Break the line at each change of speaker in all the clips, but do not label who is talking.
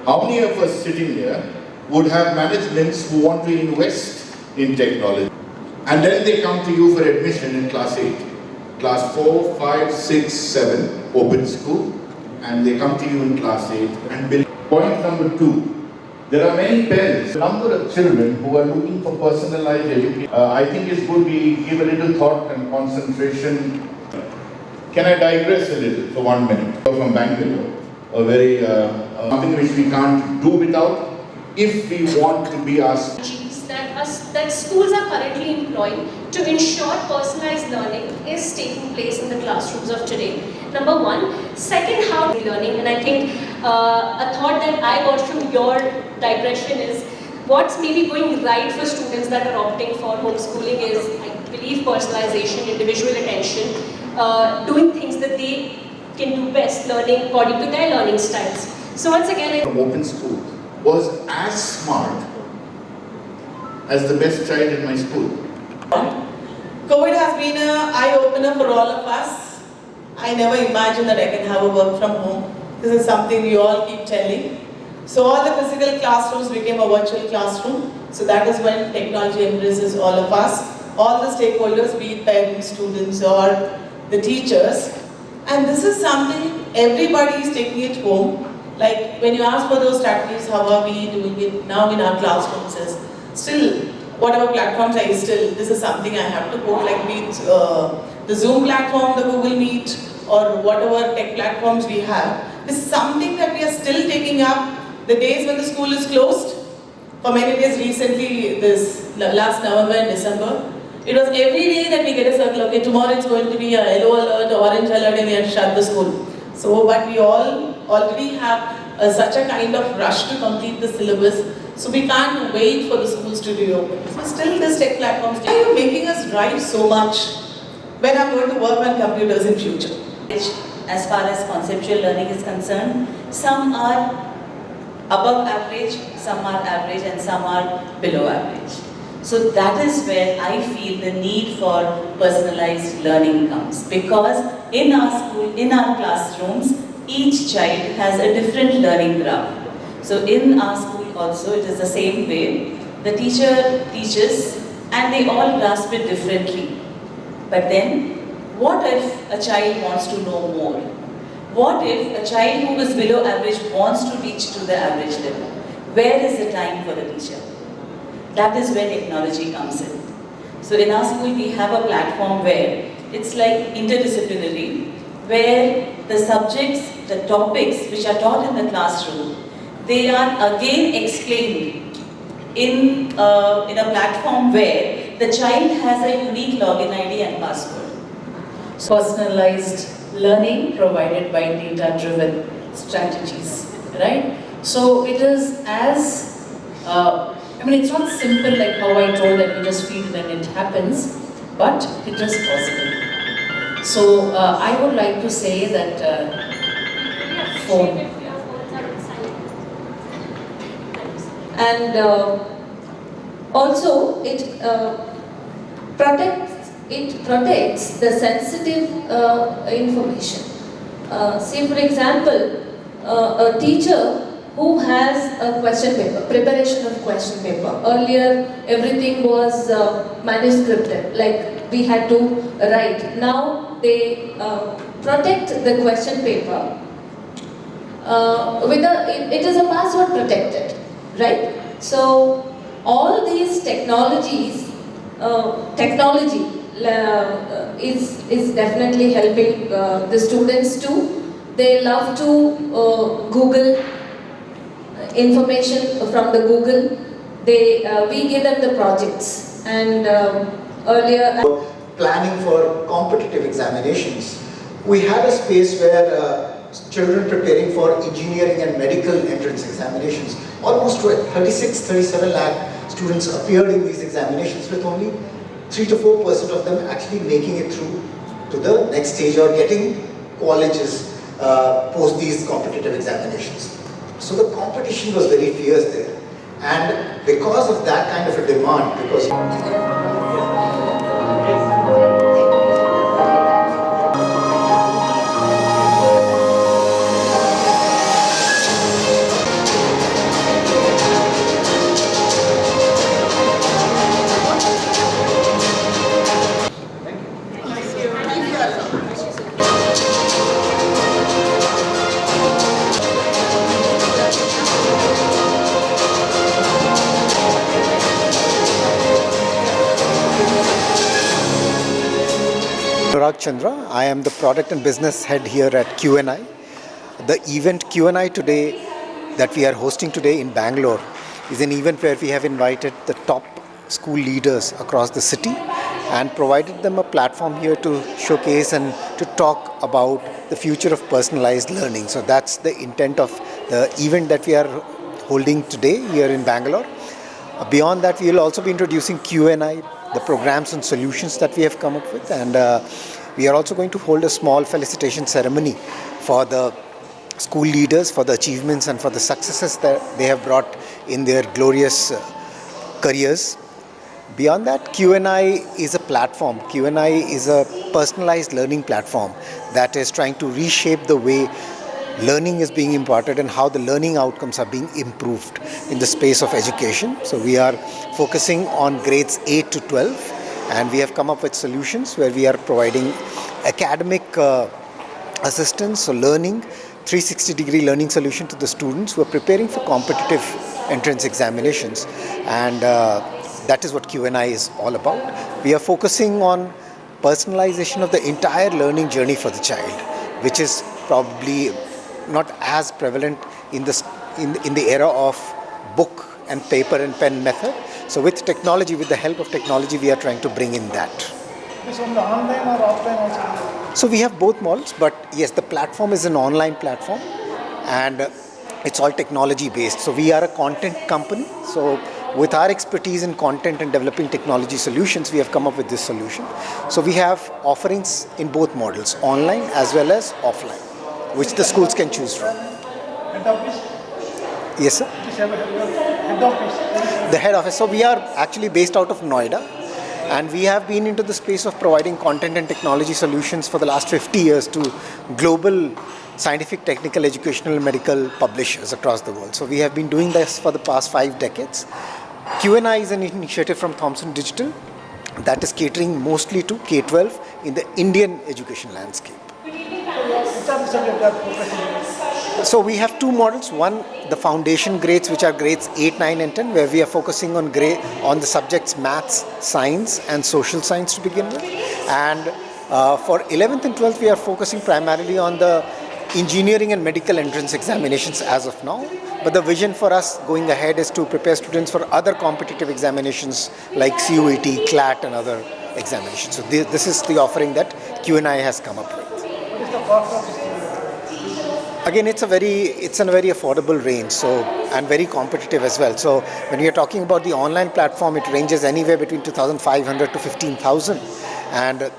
How many of us sitting here would have managements who want to invest in technology? And then they come to you for admission in class 8. Class 4, 5, 6, 7, open school. And they come to you in class 8 and build. Point number 2. There are many parents, the number of children who are looking for personalized education. I think it's good we give a little thought and concentration. Can I digress a little for 1 minute? From Bangalore, a very something which we can't do without if we want to be asked.
That schools are currently employing to ensure personalized learning is taking place in the classrooms of today. Number 1. Second, how learning, and I think a thought that I got from your digression is what's maybe going right for students that are opting for homeschooling is, I believe, personalization, individual attention, doing things that they can do best, learning according to their learning styles. So once again,
from open school was as smart as the best child in my school.
COVID has been an eye-opener for all of us. I never imagined that I can have a work from home. This is something we all keep telling. So all the physical classrooms became a virtual classroom. So that is when technology embraces all of us, all the stakeholders, be it parents, students, or the teachers. And this is something everybody is taking it home. Like when you ask for those strategies, how are we doing it now in our classrooms? Is still, whatever platforms I still, this is something I have to go, like be it the Zoom platform, the Google Meet, or whatever tech platforms we have. This is something that we are still taking up. The days when the school is closed, for many days recently, this last November and December, it was every day that we get a circle, okay, tomorrow it's going to be a yellow alert, orange alert, and we have to shut the school. So, but we all already have such a kind of rush to complete the syllabus, so we can't wait for the schools to reopen. So still this tech platforms, why are you making us write so much when I'm going to work on computers in future?
As far as conceptual learning is concerned, some are above average, some are average, and some are below average. So that is where I feel the need for personalized learning comes, because in our school, in our classrooms, each child has a different learning graph. So in our school also it is the same way. The teacher teaches and they all grasp it differently. But then, what if a child wants to know more? What if a child who is below average wants to reach to the average level? Where is the time for the teacher? That is where technology comes in. So in our school we have a platform where it's like interdisciplinary, where the subjects, the topics which are taught in the classroom, they are again explained in a platform where the child has a unique login ID and password.
Personalized learning provided by data-driven strategies, right? So it is as, it's not simple like how I told that you just feel when it happens, but it is possible. So I would like to say that
and also it protects the sensitive information. Say for example, a teacher who has a question paper, preparation of question paper. Earlier everything was manuscripted, like we had to write. Now they protect the question paper it is a password protected, right? So all these technologies, technology is definitely helping the students too. They love to Google information from the Google. We give them the projects, and earlier
planning for competitive examinations, we had a space where children preparing for engineering and medical entrance examinations, almost 36-37 lakh students appeared in these examinations, with only 3 to 4% of them actually making it through to the next stage or getting colleges post these competitive examinations. So the competition was very fierce there, and because of that kind of a demand, because
Anurag Chandra. I am the product and business head here at Q&I. The event Q&I today that we are hosting today in Bangalore is an event where we have invited the top school leaders across the city and provided them a platform here to showcase and to talk about the future of personalized learning. So that's the intent of the event that we are holding today here in Bangalore. Beyond that, we will also be introducing Q&I, the programs and solutions that we have come up with, and we are also going to hold a small felicitation ceremony for the school leaders for the achievements and for the successes that they have brought in their glorious careers. Beyond that, Q&I is a platform. Q&I is a personalized learning platform that is trying to reshape the way learning is being imparted and how the learning outcomes are being improved in the space of education. So we are focusing on grades 8 to 12, and we have come up with solutions where we are providing academic assistance, so learning, 360-degree learning solution to the students who are preparing for competitive entrance examinations, and that is what Q&I is all about. We are focusing on personalization of the entire learning journey for the child, which is probably not as prevalent in the era of book and paper and pen method. So with technology, with the help of technology, we are trying to bring in that.
Is it online or offline also?
So we have both models, but yes, the platform is an online platform and it's all technology based. So we are a content company. So with our expertise in content and developing technology solutions, we have come up with this solution. So we have offerings in both models, online as well as offline, which the schools can choose from.
Head office?
Yes, sir.
Head office?
The head office. So we are actually based out of Noida, and we have been into the space of providing content and technology solutions for the last 50 years to global scientific, technical, educational, and medical publishers across the world. So we have been doing this for the past 5 decades. Q&I is an initiative from Thomson Digital that is catering mostly to K-12 in the Indian education landscape. So we have 2 models. One, the foundation grades, which are grades 8, 9 and 10, where we are focusing on the subjects maths, science and social science to begin with. And for 11th and 12th, we are focusing primarily on the engineering and medical entrance examinations as of now. But the vision for us going ahead is to prepare students for other competitive examinations like CUET, CLAT and other examinations. So this is the offering that Q&I has come up with.
What is the cost of this?
Again, it's a very affordable range, so and very competitive as well. So when we are talking about the online platform, it ranges anywhere between 2,500 to 15,000. And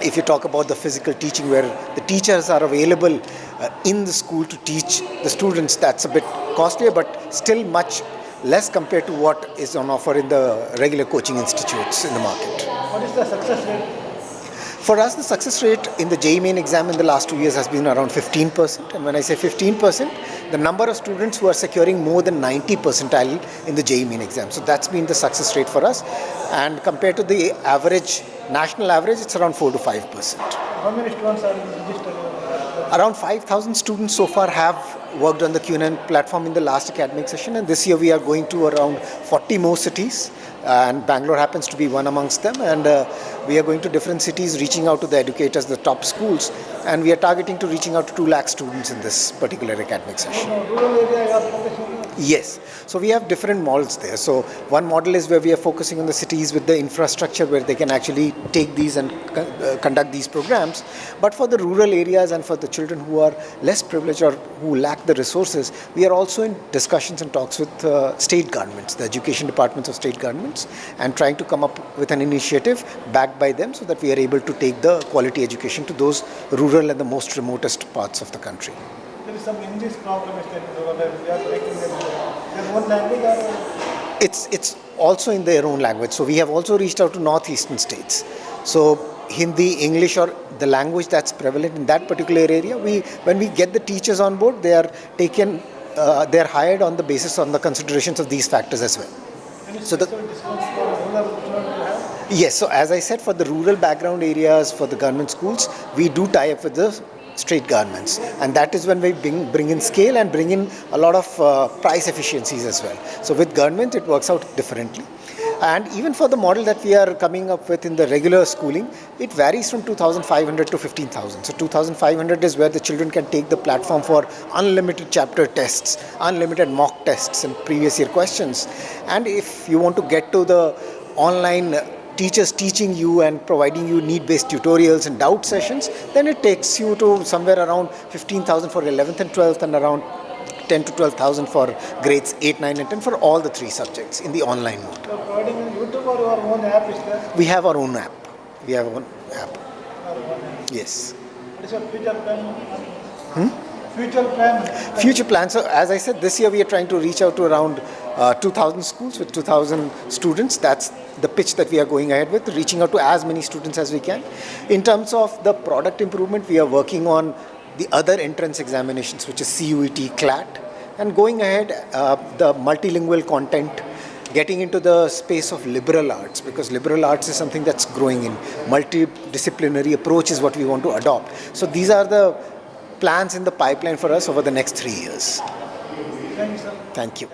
if you talk about the physical teaching, where the teachers are available in the school to teach the students, that's a bit costlier, but still much less compared to what is on offer in the regular coaching institutes in the market.
What is the success rate?
For us, the success rate in the JEE Main exam in the last 2 years has been around 15%. And when I say 15%, the number of students who are securing more than 90 percentile in the JEE Main exam. So that's been the success rate for us. And compared to the average, national average, it's around 4 to 5%.
How many students are registered?
Around 5,000 students so far have worked on the Q&A platform in the last academic session. And this year we are going to around 40 more cities. And Bangalore happens to be one amongst them, and we are going to different cities, reaching out to the educators, the top schools, and we are targeting to reaching out to 2 lakh students in this particular academic session.
Rural area you are focusing on?
Yes, so we have different models there. So one model is where we are focusing on the cities with the infrastructure where they can actually take these and conduct these programs. But for the rural areas and for the children who are less privileged or who lack the resources, we are also in discussions and talks with state governments, the education departments of state governments, and trying to come up with an initiative backed by them so that we are able to take the quality education to those rural and the most remotest parts of the country.
There is some English problem that we are making them their own language or?
It's also in their own language. So we have also reached out to northeastern states. So Hindi, English or the language that's prevalent in that particular area, when we get the teachers on board, they are taken, they are hired on the basis on the considerations of these factors as well. So yes, so as I said, for the rural background areas, for the government schools, we do tie up with the state governments, and that is when we bring in scale and bring in a lot of price efficiencies as well. So with government, it works out differently. And even for the model that we are coming up with in the regular schooling, it varies from 2,500 to 15,000. So 2,500 is where the children can take the platform for unlimited chapter tests, unlimited mock tests and previous year questions. And if you want to get to the online teachers teaching you and providing you need-based tutorials and doubt sessions, then it takes you to somewhere around 15,000 for 11th and 12th and around 10 to 12,000 for grades 8, 9 and 10 for all the 3 subjects in the online mode.
So providing on YouTube or your own app is there?
We have our own app. We have our own app. Yes.
What is your future plan? Future plan?
Future plans. So as I said, this year we are trying to reach out to around 2,000 schools with 2,000 students. That's the pitch that we are going ahead with, reaching out to as many students as we can. In terms of the product improvement, we are working on the other entrance examinations, which is CUET, CLAT, and going ahead, the multilingual content, getting into the space of liberal arts, because liberal arts is something that's growing in. Multidisciplinary approach is what we want to adopt. So these are the plans in the pipeline for us over the next 3 years.
Thank you, sir.
Thank you.